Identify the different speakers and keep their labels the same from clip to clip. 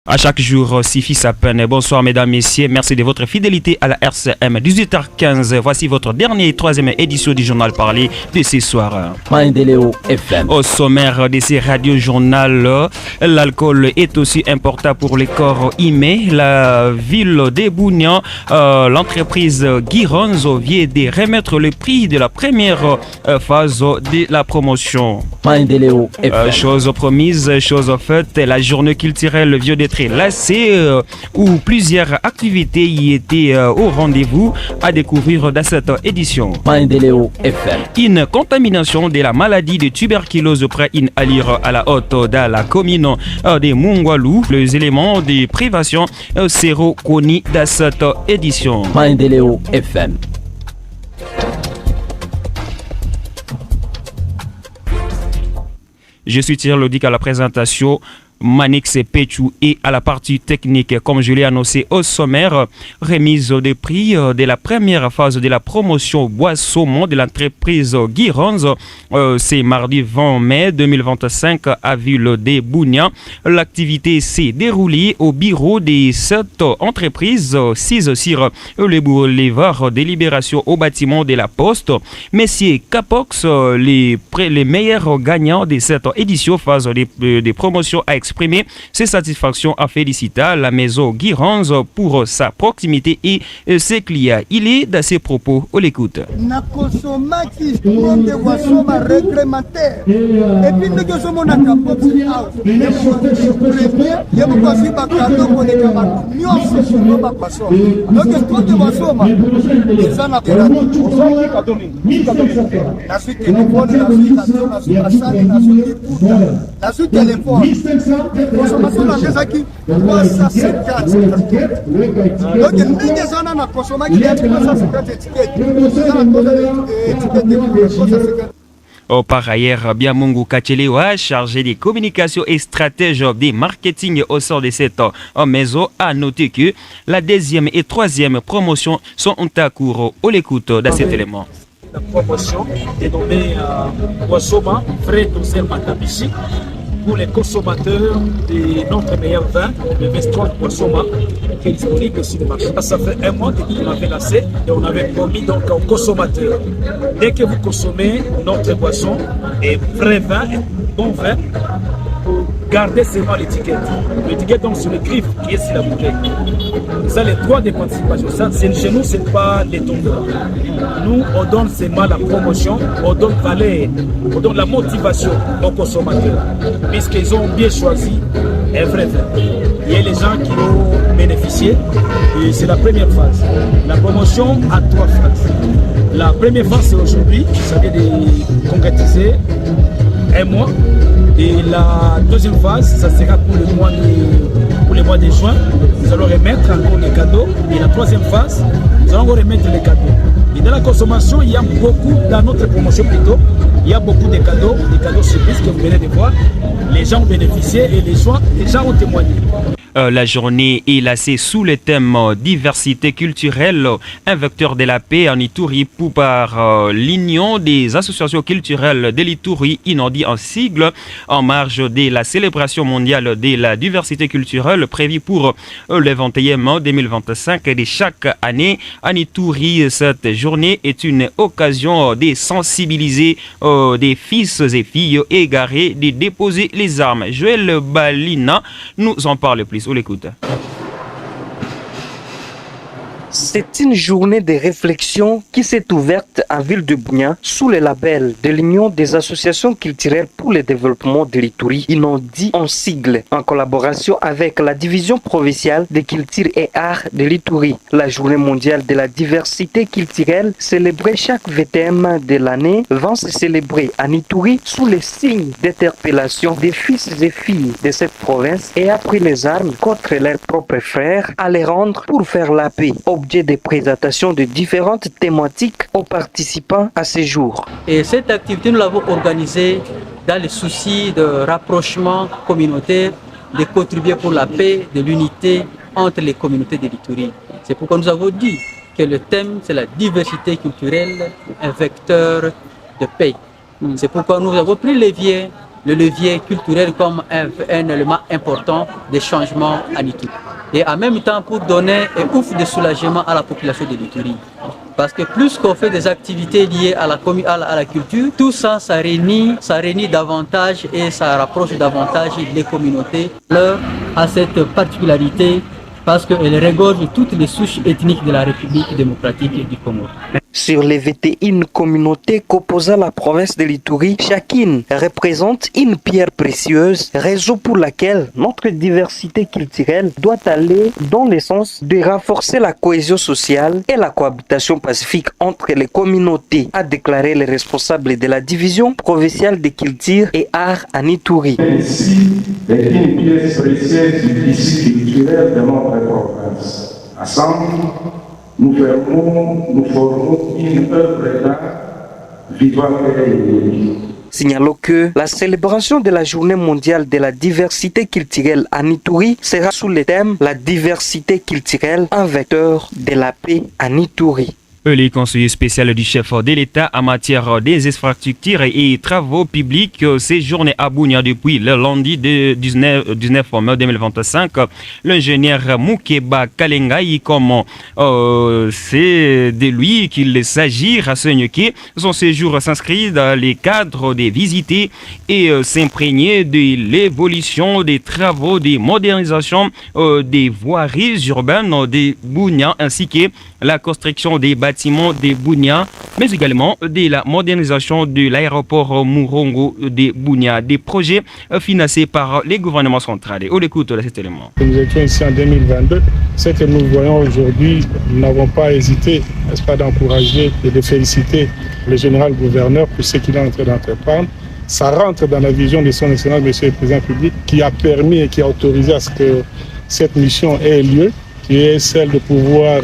Speaker 1: À chaque jour suffit sa peine. Bonsoir mesdames, messieurs. Merci de votre fidélité à la RCM. 18h15, voici votre dernière et troisième édition du journal parlé de ce soir.
Speaker 2: Maendeleo FM.
Speaker 1: Au sommaire de ces radio-journal, l'alcool est aussi important pour les corps humains. La ville de Bounian, l'entreprise Guironzo vient de remettre le prix de la première phase de la promotion.
Speaker 2: Maendeleo FM.
Speaker 1: Chose promise, chose faite, la journée culturelle vient d'être lancée où plusieurs activités y étaient au rendez-vous à découvrir dans cette édition.
Speaker 2: Maendeleo FM.
Speaker 1: Une contamination de la maladie de tuberculose près à lire à la haute dans la commune de Mungwalu. Les éléments de prévention seront connus dans cette édition.
Speaker 2: Maendeleo FM.
Speaker 1: Je suis Thierry Lodic à la présentation. Manix Péchou et à la partie technique, comme je l'ai annoncé au sommaire, remise des prix de la première phase de la promotion bois-saumon de l'entreprise Guironzo. C'est mardi 20 mai 2025 à Ville de Bounian. L'activité s'est déroulée au bureau de cette entreprise, 6 sur le boulevard de Libération au bâtiment de la Poste. Messieurs Capox, les meilleurs gagnants de cette édition phase de promotion à exprimer ses satisfactions à féliciter la maison Guironzo pour sa proximité et ses clients. Il est dans ses propos, on l'écoute.
Speaker 3: Na consommaki monde wasoma réglementaire et puis nous que sommes na capote out yebo kwasi bakando ko ne kama nyonso somo bakwaso donc trop de wasoma ezana thérapie na suite téléphone na suite asali na suite puta na suite téléphone consommation na ezaki 350 donc ndenge ezana na consommaki ya 350 étiquette.
Speaker 1: Par ailleurs, Biamungu Kachelewa, chargé des communications et stratège des marketing au sein de cette maison, a noté que la deuxième et troisième promotion sont en cours. On l'écoute dans cet élément.
Speaker 4: La promotion est nommée Wasoma, frais dosel Matabishi, pour les consommateurs de notre meilleur vin, le Vestron Wasoma, qui est disponible sur le marché. Ça fait un mois qu'on avait lancé et on avait promis donc aux consommateurs, dès que vous consommez notre boisson et vrai vin, et bon vin, gardez seulement l'étiquette. L'étiquette donc sur le griffe qui est sur la bouteille. Ça, les droits de participation, ça, chez nous, ce n'est pas les tombeurs. Nous, on donne seulement la promotion, on donne valeur, on donne la motivation aux consommateurs, puisqu'ils ont bien choisi un vrai vin. Il y a les gens qui ont bénéficié, et c'est la première phase. La promotion a 3 phases. La première phase, c'est aujourd'hui, ça vient de concrétiser un mois. Et la deuxième phase, ça sera pour le mois de juin. Nous allons remettre encore les cadeaux. Et la troisième phase, nous allons remettre les cadeaux. Et dans la consommation, il y a beaucoup, dans notre promotion plutôt, il y a beaucoup de cadeaux surprises que vous venez de voir. Les gens ont bénéficié et les gens ont témoigné.
Speaker 1: La journée est lancée sous le thème diversité culturelle, un vecteur de la paix en Ituri par l'Union des associations culturelles de l'Ituri, inondie en sigle, en marge de la célébration mondiale de la diversité culturelle prévue pour le 21 mai 2025 de chaque année. En Ituri, cette journée est une occasion de sensibiliser des fils et filles égarés de déposer les armes. Joël Balina nous en parle plus. On l'écoute.
Speaker 5: C'est une journée de réflexion qui s'est ouverte en ville de Bounian sous le label de l'Union des associations culturelles pour le développement de l'Ituri, inondie en sigle, en collaboration avec la division provinciale des cultures et arts de l'Ituri. La journée mondiale de la diversité culturelle, célébrée chaque 20e de l'année, va se célébrer en Ituri sous le signe d'interpellation des fils et filles de cette province et a pris les armes contre leurs propres frères à les rendre pour faire la paix. Objet de présentation de différentes thématiques aux participants à ce jour.
Speaker 6: Et cette activité, nous l'avons organisée dans le souci de rapprochement communautaire, de contribuer pour la paix, de l'unité entre les communautés de l'Ituri. C'est pourquoi nous avons dit que le thème, c'est la diversité culturelle, un vecteur de paix. C'est pourquoi nous avons pris levier le levier culturel comme un élément important des changements à l'Ituri. Et en même temps pour donner un ouf de soulagement à la population de l'Ituri. Parce que plus qu'on fait des activités liées à la culture, tout ça, ça réunit davantage et ça rapproche davantage les communautés. L'heure a cette particularité parce qu'elle regorge toutes les souches ethniques de la République démocratique du Congo.
Speaker 5: Sur les 21 communautés composant la province de l'Ituri, chacune représente une pierre précieuse, raison pour laquelle notre diversité culturelle doit aller dans le sens de renforcer la cohésion sociale et la cohabitation pacifique entre les communautés, a déclaré le responsable de la division provinciale de culture et arts en Ituri.
Speaker 7: Ici est une pièce précieuse du tissu culturel de notre province. Ensemble, nous formons une œuvre d'art vivante et unique.
Speaker 5: Signalons que la célébration de la Journée mondiale de la diversité culturelle en Ituri sera sous le thème La diversité culturelle, un vecteur de la paix en Ituri.
Speaker 1: Le conseiller spécial du chef de l'État en matière des infrastructures et travaux publics séjourné à Bunia depuis le lundi 19 mai 2025. L'ingénieur Moukeba Kalengai, comme c'est de lui qu'il s'agit, renseigne que son séjour s'inscrit dans les cadres des visités et s'imprégner de l'évolution des travaux de modernisation des voiries urbaines de Bunia ainsi que la construction des bâtiments de Bunia, mais également de la modernisation de l'aéroport Murongo de Bunia, des projets financés par les gouvernements centraux. On écoute cet élément.
Speaker 8: Nous étions ici en 2022. Ce que nous voyons aujourd'hui, nous n'avons pas hésité, n'est-ce pas, d'encourager et de féliciter le général gouverneur pour ce qu'il est en train d'entreprendre. Ça rentre dans la vision de son excellence, monsieur le président public, qui a permis et qui a autorisé à ce que cette mission ait lieu, qui est celle de pouvoir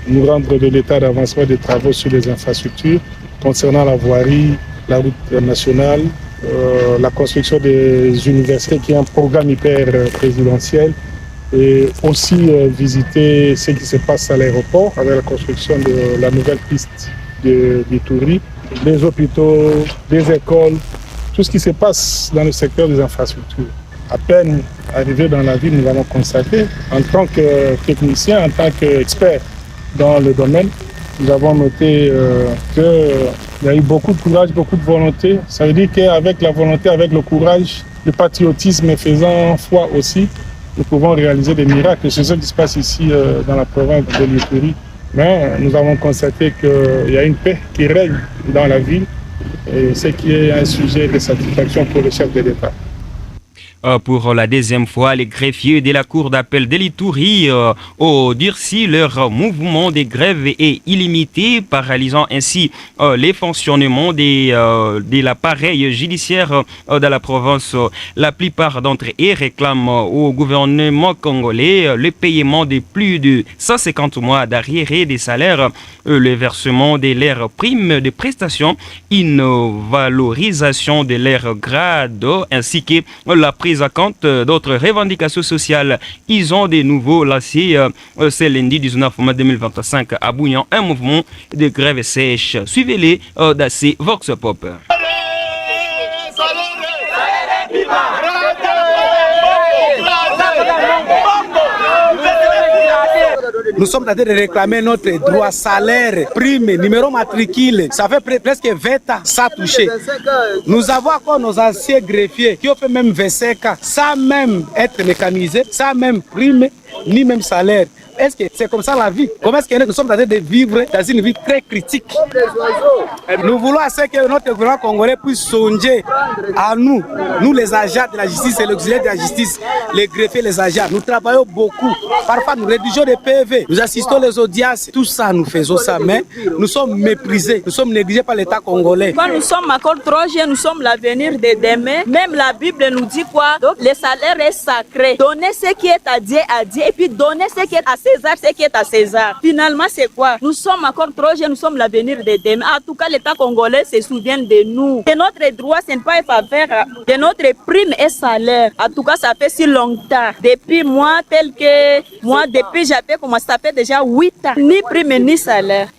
Speaker 8: nous rendre de l'état d'avancement des travaux sur les infrastructures concernant la voirie, la route nationale, la construction des universités qui est un programme hyper présidentiel et aussi visiter ce qui se passe à l'aéroport avec la construction de la nouvelle piste d'Ituri, des hôpitaux, des écoles, tout ce qui se passe dans le secteur des infrastructures. À peine arrivé dans la ville, nous l'avons constaté. En tant que technicien, en tant qu'expert dans le domaine, nous avons noté qu'il y a eu beaucoup de courage, beaucoup de volonté. Ça veut dire qu'avec la volonté, avec le courage, le patriotisme et faisant foi aussi, nous pouvons réaliser des miracles. C'est ce qui se passe ici dans la province de l'Ituri. Mais nous avons constaté qu'il y a une paix qui règne dans la ville, et ce qui est un sujet de satisfaction pour le chef de l'État.
Speaker 1: Pour la deuxième fois, les greffiers de la Cour d'appel de l'Ituri ont durci leur mouvement de grève est illimité, paralysant ainsi les fonctionnements de l'appareil judiciaire dans la province. La plupart d'entre eux réclament au gouvernement congolais le paiement de plus de 150 mois d'arriérés des salaires, le versement de leurs primes de prestations, une valorisation de leurs grades ainsi que la prise à compte d'autres revendications sociales. Ils ont de nouveau lancé ce lundi 19 mai 2025 à Bouillon un mouvement de grève sèche. Suivez-les dans ces Vox Pop.
Speaker 9: Nous sommes en train de réclamer notre droit, salaire, prime, numéro matricule. Ça fait presque 20 ans sans toucher. Nous avons encore nos anciens greffiers qui ont fait même 25 ans sans même être mécanisés, sans même prime, ni même salaire. Est-ce que c'est comme ça la vie? Comment est-ce que nous sommes en train de vivre dans une vie très critique? Nous voulons que notre gouvernement congolais puisse songer à nous les agents de la justice et l'auxiliaire de la justice, les greffiers, les agents. Nous travaillons beaucoup. Parfois, nous rédigeons des PV, nous assistons les audiences. Tout ça, nous faisons ça, mais nous sommes méprisés, nous sommes négligés par l'État congolais.
Speaker 10: Quand nous sommes encore trop jeunes, nous sommes l'avenir de demain. Même la Bible nous dit quoi? Donc, le salaire est sacré. Donnez ce qui est à Dieu, et puis donnez ce qui est à César, ce qui est à César. Finalement, c'est quoi? Nous sommes encore trop jeunes, nous sommes l'avenir de demain. En tout cas, l'État congolais se souvient de nous. De notre droit, ce n'est pas un faveur de notre prime et salaire. En tout cas, ça fait si longtemps. Depuis moi, depuis j'avais commencé, ça fait déjà 8 ans. Ni prime, ni salaire.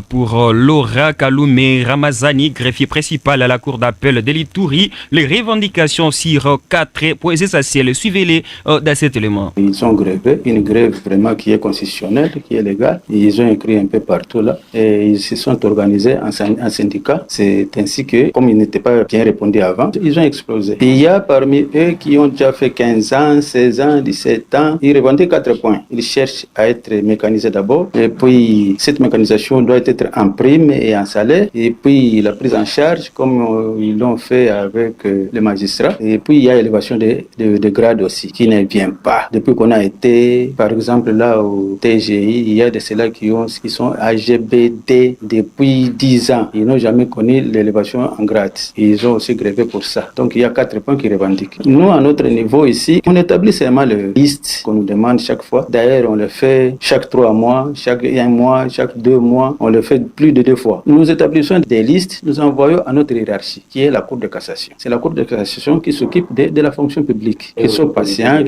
Speaker 1: Pour Laura Kaloumé Ramazani, greffier principal à la cour d'appel de l'Ituri, les revendications sur 4 points essentiels. Suivez-les dans cet élément.
Speaker 11: Ils ont grévé, une grève vraiment qui est constitutionnelle, qui est légale. Ils ont écrit un peu partout là et ils se sont organisés en syndicat. C'est ainsi que, comme ils n'étaient pas bien répondus avant, ils ont explosé. Il y a parmi eux qui ont déjà fait 15 ans, 16 ans, 17 ans. Ils revendiquent 4 points. Ils cherchent à être mécanisés d'abord et puis cette mécanisation doit être en prime et en salaire, et puis la prise en charge comme ils l'ont fait avec les magistrats, et puis il y a l'élévation de grade aussi qui ne vient pas. Depuis qu'on a été par exemple là au TGI, il y a de ceux-là qui sont AGBD depuis 10 ans, ils n'ont jamais connu l'élévation en grade, ils ont aussi grévé pour ça. Donc il y a 4 points qui revendiquent. Nous à notre niveau ici, on établit seulement les listes qu'on nous demande chaque fois. D'ailleurs on le fait chaque 3 mois, chaque 1 mois, chaque 2 mois. On le fait plus de 2 fois. Nous établissons des listes, nous envoyons à notre hiérarchie, qui est la Cour de cassation. C'est la Cour de cassation qui s'occupe de la fonction publique. Qu'ils soient patients,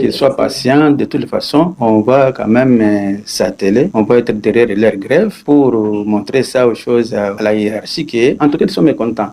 Speaker 11: de toute façon, on va quand même s'atteler, on va être derrière leur grève pour montrer ça aux choses à la hiérarchie qui est, en tout cas, ils sont mécontents.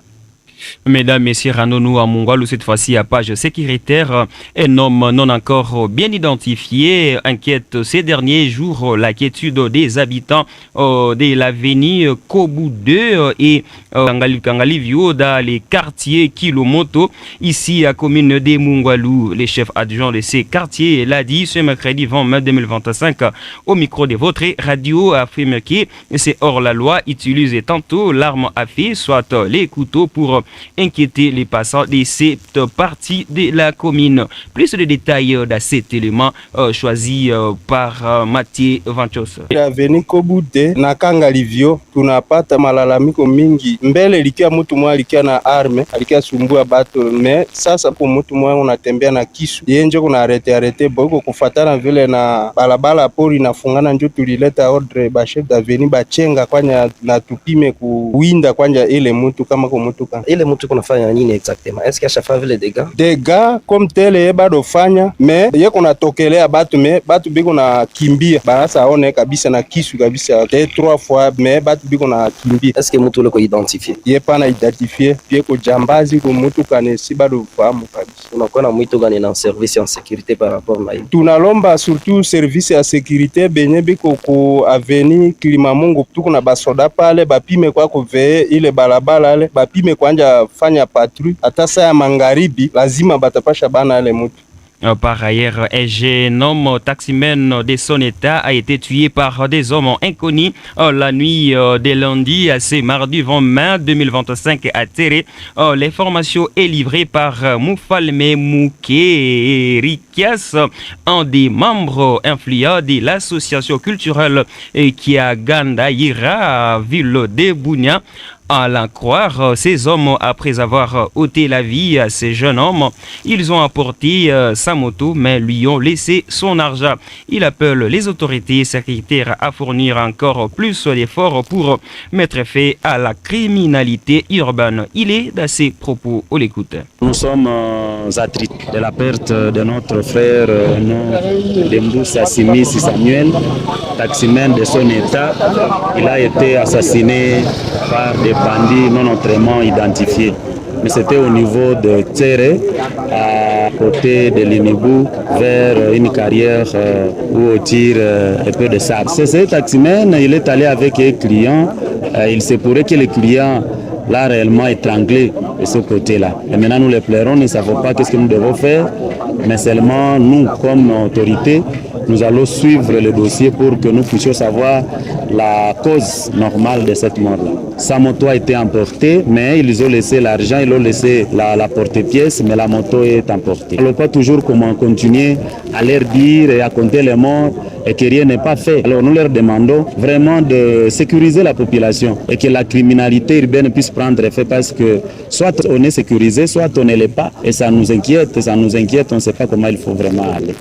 Speaker 1: Mesdames, Messieurs, rendons-nous à Mongwalu, cette fois-ci à page sécuritaire. Un homme non encore bien identifié inquiète ces derniers jours la quiétude des habitants de l'avenue Kobu 2 et Kangalivio dans les quartiers Kilomoto, ici à commune de Mongwalu. Le chef adjoint de ces quartiers l'a dit ce mercredi 20 mai 2025 au micro de votre radio, affirme que c'est hors la loi, utilise tantôt l'arme à feu, soit les couteaux pour inquiéter les passants de cette partie de la commune. Plus de détails dans cet élément choisi par Mathieu Vanchos.
Speaker 12: Avenue Kobude na Kangalivio tunapata malalamiko mingi. Mbele likia mtu mmoja likia na arme, alikia sumbua bato, me sasa po mtu mmoja unatembea na kisu. Yenje kuna arete boko kufatana vile na balabala pori nafungana, njo tulileta ordre ba chef d'avenue bachenga kwanya na tupime kuwinda kwanja ile mtu kama ko mtu kama
Speaker 13: ile mtu kunafanya nini exactement? Est-ce que chaque vile
Speaker 12: dégâts comme tel bado fanya me ye kuna tokelea batu me batu biko na kimbia barasa aone kabisa na kisu kabisa 2-3 fois me batu biko na kimbia.
Speaker 13: Est-ce que mtu leko identifié?
Speaker 12: Ye pana identifié pia ko jambazi ko mtu kanesi bado fahamu kabisa.
Speaker 13: Unakuwa na mwito gani na service en sécurité par rapport na hiyo?
Speaker 12: Tunalomba surtout service ya sécurité benye biko ku avenue Kilimamungu, tuko na basoda pale bapime kwa kuvee ile balabala ale bapime kwanja fanya patrouille hata saa ya magharibi lazima batapasha bana ale mutu.
Speaker 1: Par ailleurs, un jeune homme taximène de son état a été tué par des hommes inconnus la nuit de lundi à ce mardi 20 mai 2025 à Terre. L'information est livrée par Moufalme Mouké et Rikias, un des membres influents de l'association culturelle Kiaganda Ira, ville de Bunia. À l'en croire, ces hommes, après avoir ôté la vie à ces jeunes hommes, ils ont apporté sa moto, mais lui ont laissé son argent. Il appelle les autorités sécuritaires à fournir encore plus d'efforts pour mettre fin à la criminalité urbaine. Il est dans ses propos. On l'écoute.
Speaker 14: Nous sommes attrists de la perte de notre frère Demboussa Simis Samuel, taximène de son état. Il a été assassiné par des bandits non autrement identifiés. Mais c'était au niveau de Tsere, à côté de l'Inibou, vers une carrière où on tire un peu de sable. Ce taximène, il est allé avec un client. Il se pourrait que le client l'a réellement étranglé de ce côté-là. Et maintenant, nous les pleurons, nous ne savons pas qu'est-ce que nous devons faire, mais seulement nous, comme autorité, nous allons suivre le dossier pour que nous puissions savoir la cause normale de cette mort-là. Sa moto a été emportée, mais ils ont laissé l'argent, ils ont laissé la porte-pièce, mais la moto est emportée. On ne peut pas toujours comment continuer à leur dire et à compter les morts et que rien n'est pas fait. Alors nous leur demandons vraiment de sécuriser la population et que la criminalité urbaine puisse prendre effet, parce que soit on est sécurisé, soit on ne l'est pas, et ça nous inquiète, on ne sait pas comment il faut vraiment aller.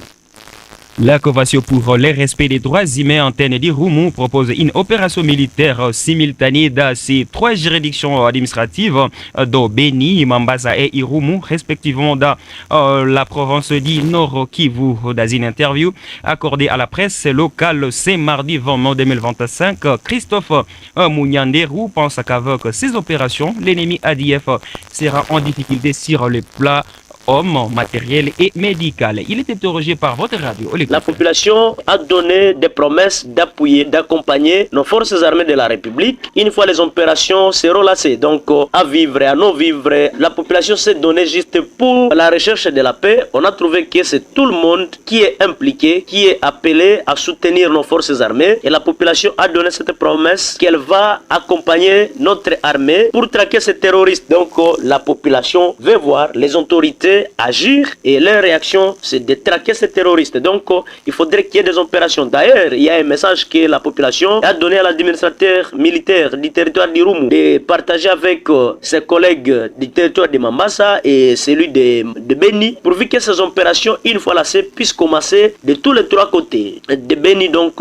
Speaker 1: La Convention pour le respect des droits humains antenne d'Irumu propose une opération militaire simultanée dans ces 3 juridictions administratives de Beni, Mambasa et Irumu, respectivement dans la province du Nord Kivu. Dans une interview accordée à la presse locale ce mardi 20 mai 2025, Christophe Mounianderou pense qu'avec ces opérations, l'ennemi ADF sera en difficulté sur le plan homme, matériel et médical. Il est interrogé par votre radio.
Speaker 15: La population a donné des promesses d'appuyer, d'accompagner nos forces armées de la République une fois les opérations seront lancées. Donc à vivre et à non vivre, la population s'est donnée juste pour la recherche de la paix. On a trouvé que c'est tout le monde qui est impliqué, qui est appelé à soutenir nos forces armées. Et la population a donné cette promesse qu'elle va accompagner notre armée pour traquer ces terroristes. Donc la population veut voir les autorités agir et leur réaction c'est de traquer ces terroristes. Donc il faudrait qu'il y ait des opérations. D'ailleurs, il y a un message que la population a donné à l'administrateur militaire du territoire d'Irumu de partager avec ses collègues du territoire de Mambasa et celui de Beni, pourvu que ces opérations, une fois lancées, puissent commencer de tous les 3 côtés. De Beni donc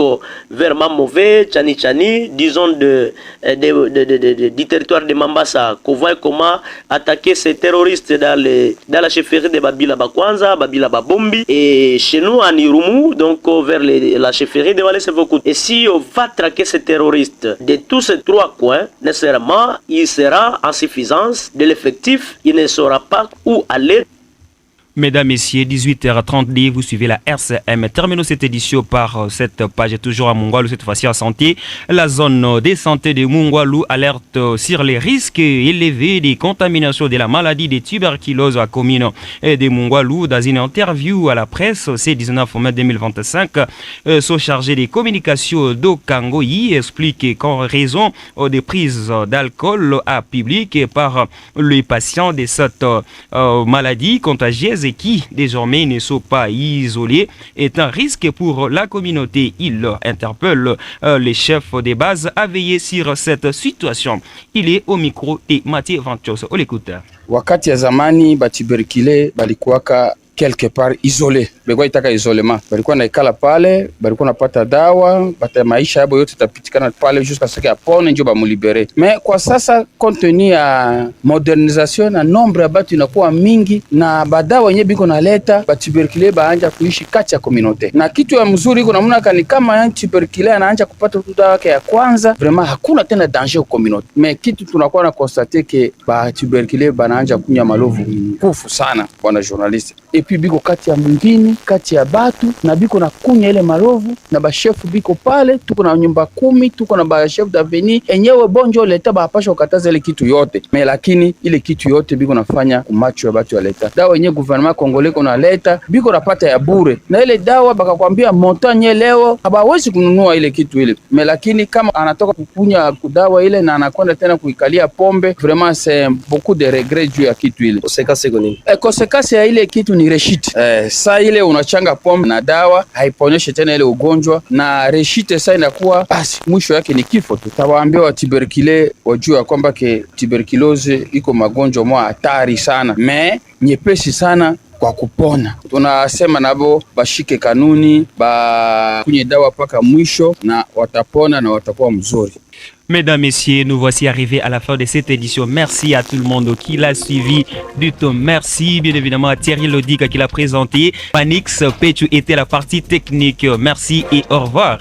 Speaker 15: vers Mamové, Tchani, disons du territoire de Mambasa, qu'on voit comment attaquer ces terroristes dans la chefferie de Babila Bakwanza, Babila Babombi, et chez nous en Irumu, donc vers la chefferie de Walese-Vokout. Et si on va traquer ces terroristes de tous ces 3 coins, nécessairement, il sera en suffisance de l'effectif, il ne saura pas où aller.
Speaker 1: Mesdames, Messieurs, 18h30, vous suivez la RCM. Terminons cette édition par cette page, toujours à Mungwalu, cette fois-ci en santé. La zone de santé de Mungwalu alerte sur les risques élevés des contaminations de la maladie de tuberculose à commune de Mungwalu. Dans une interview à la presse, c'est 19 mai 2025, son chargé de communication d'Okangoyi explique qu'en raison des prises d'alcool à public par les patients de cette maladie contagieuse et qui désormais ne sont pas isolés est un risque pour la communauté. Il interpelle les chefs des bases à veiller sur cette situation. Il est au micro de Mathieu Ventios. On l'écoute.
Speaker 16: Wakati ya zamani batuberkule balikuwaka quelque part isolé, balikuwa itaka isolement, balikuwa naikala pale, balikuwa napata dawa, bata maisha yabo yote tapitikana pale jusqu'à ce qu'apone njo bamulibere. Mais kwa sasa compte tenu ya modernisation na nombre ya batu inakuwa mingi na badawa yenye biko naleta batuberkule baanja kuishi kati ya communauté. Na kitu ya mzuri iko namna kani kama ya tuberkule anaanja kupata dawa yake ya kwanza, vraiment hakuna tena danger kwa communauté. Mais kitu tunakuwa na constater que batuberkule banaanja kunya malovu kufu sana bwana journaliste. Et puis biko kati ya mwingine, kati ya batu na biko na kunya ile marovu na bashefu biko pale, tuko na nyumba 10, tuko na bashefu d'avenir enyewe bonjo leta bapasha ukataza ile kitu yote. Me lakini ile kitu yote biko nafanya kumacho ya batu ya leta. Dawa yenye gouvernement congolais kuna leta biko napata ya bure. Na ile dawa bakakwambia montagne leo hawezi kununua ile kitu ile. Me lakini kama anatoka kukunya kudawa ile na anakwenda tena kuikalia pombe, vraiment c'est beaucoup de regrets juu ya kitu ile.
Speaker 13: Konsekansi gani?
Speaker 16: Konsekansi ya ile kitu ni reshite. Saa ile unachanga pombe na dawa haiponyeshe tena ile ugonjwa, na reshite saa inakuwa basi mwisho yake ni kifo tu. Tawaambia wa tuberculose wajua kwamba ke tuberculose iko magonjwa mwa hatari sana, me nyepesi sana kwa kupona. Tunasema nabo bashike kanuni, kunye dawa paka mwisho na watapona na watakuwa mzuri.
Speaker 1: Mesdames, Messieurs, nous voici arrivés à la fin de cette édition. Merci à tout le monde qui l'a suivi du tout. Merci bien évidemment à Thierry Lodica qui l'a présenté. Manix Pechu était la partie technique. Merci et au revoir.